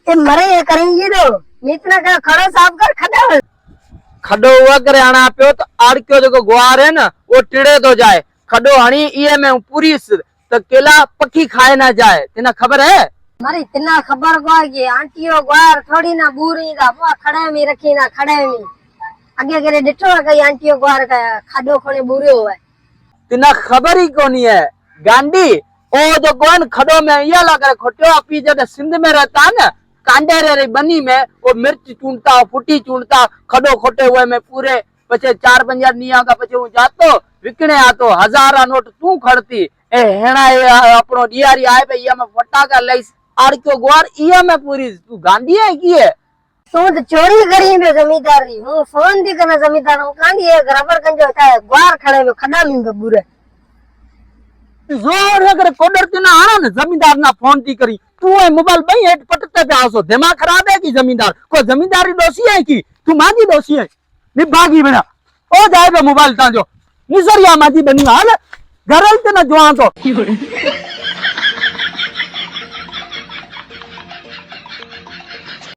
ये मरे ये करेंगे तो इतना का खड़ो साफ कर खड़ा खड्डो हुआ करे आना पियो तो आड़क्यो जो ग्वार है ना वो टिड़े तो जाए खड्डो हणी ये में पूरी तो केला पक्की खाए ना जाए तेना खबर है मारी इतना खबर को कि आंटियो ग्वार थोड़ी ना बूरी दा वो खड़े में रखी ना खड़े में आगे करे डिठो कई आंटियो ग्वार का खड्डो खोने बूरे हुए तेना खबर ही कोनी है गांडी ओ जो गोन खड्डो में ये लगा खोटियो अपी जब सिंध में रहता है ना कांडेरे रे बनी में वो मिर्च चूंटता फुटी चूंटता खड्डो खोटे हुए में पूरे पछे 4-5 निया का पछे हूं जातो विकणे आतो हजारा नोट तू खड़ती ए हेणा अपनो डियारी आए पे ये में फटाका लई आड़क्यो ग्वार ये में पूरी तू गांडी है की है तू तो चोरी करी में जमींदारी हूं फोन दी करना जमींदार हूं कांडी है रबर कंजो था ग्वार खड़े में खड्डा में बूरे जोर अगर कोडर तना आना ना जमींदार ना फोन ती करी तू ए मोबाइल बई हेठ पटते पे आसो दिमाग खराब है की जमींदार को जमींदारी दोषी है की तू माजी दोषी है निभागी बेटा ओ जाए पे मोबाइल ता जो निसरिया माजी बनी हाल घरल तना जोआ तो